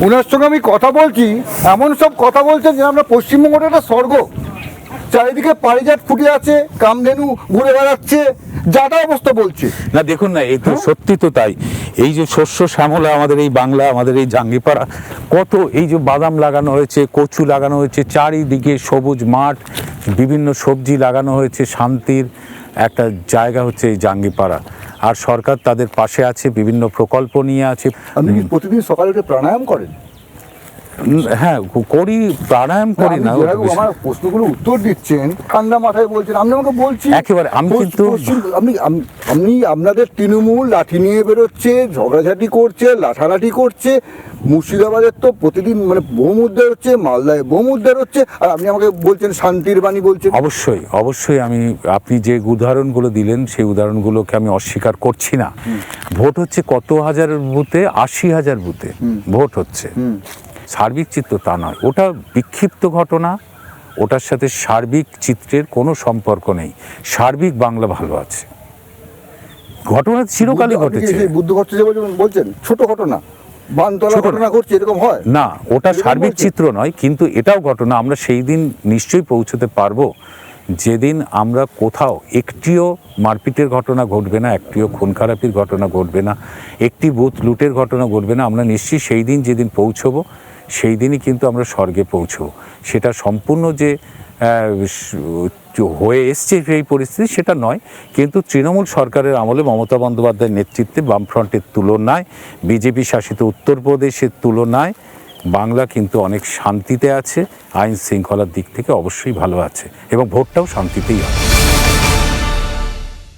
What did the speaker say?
ওনার সঙ্গে আমি কথা বলছি, এমন সব কথা বলছেন যে আমরা পশ্চিমবঙ্গটা একটা স্বর্গ, চারিদিকে পারিজাত ফুটে আছে, কামধেনু ঘুরে বেড়াচ্ছে, যাটা অবস্থা বলছে। না দেখুন না, এই তো সত্যি তো তাই। এই যে শস্য শ্যামলা আমাদের এই বাংলা, আমাদের এই জাঙ্গিপাড়া, কত এই যে বাদাম লাগানো হয়েছে, কচু লাগানো হয়েছে, চারিদিকে সবুজ মাঠ, বিভিন্ন সবজি লাগানো হয়েছে, শান্তির একটা জায়গা হচ্ছে এই জাঙ্গিপাড়া। আর সরকার তাদের পাশে আছে, বিভিন্ন প্রকল্প নিয়ে আছে। আপনি কি প্রতিদিন সকালে উঠে প্রাণায়াম করেন? হ্যাঁ করি, প্রাণায়াম করি না। আমার প্রশ্নগুলো উত্তর দিচ্ছেন, ঠান্ডা মাথায় বলছেন, আপনি আমাকে বলছি একেবারে আমি কিন্তু আপনি আপনাদের তৃণমূল লাঠি নিয়ে বেরোচ্ছে, ঝগড়াঝাটি করছে, লাঠালাঠি করছে। মুর্শিদাবাদের তো প্রতিদিন মানে বোম উদ্ধার হচ্ছে, মালদায় বোম উদ্ধার হচ্ছে, আর আপনি আমাকে বলছেন শান্তির বাণী বলছেন। অবশ্যই অবশ্যই আপনি যে উদাহরণগুলো দিলেন সেই উদাহরণগুলোকে আমি অস্বীকার করছি না। ভোট হচ্ছে কত হাজার বুথে, 80,000 বুথে ভোট হচ্ছে। সার্বিক চিত্র তা নয়, ওটা বিক্ষিপ্ত ঘটনা, ওটার সাথে সার্বিক চিত্রের কোনো সম্পর্ক নেই। সার্বিক বাংলা ভালো আছে, ঘটনা চিরকালই ঘটেছে। বুদ্ধ ঘটছে বলছেন ছোট ঘটনা, বানতলা ঘটনা ঘটছে, এরকম হয় না, ওটা সার্বিক চিত্র নয়, কিন্তু এটাও ঘটনা। আমরা সেই দিন নিশ্চয়ই পৌঁছতে পারবো যেদিন আমরা কোথাও একটিও মারপিটের ঘটনা ঘটবে না, একটিও খুন খারাপির ঘটনা ঘটবে না, একটি বুথ লুটের ঘটনা ঘটবে না। আমরা নিশ্চয়ই সেই দিন যেদিন পৌঁছবো সেই দিনই কিন্তু আমরা স্বর্গে পৌঁছবো। সেটা সম্পূর্ণ যে হয়ে এসছে সেই পরিস্থিতি সেটা নয়, কিন্তু তৃণমূল সরকারের আমলে মমতা বন্দ্যোপাধ্যায়ের নেতৃত্বে বামফ্রন্টের তুলনায়, বিজেপি শাসিত উত্তরপ্রদেশের তুলনায় বাংলা কিন্তু অনেক শান্তিতে আছে, আইন শৃঙ্খলার দিক থেকে অবশ্যই ভালো আছে, এবং ভোটটাও শান্তিতেই হবে।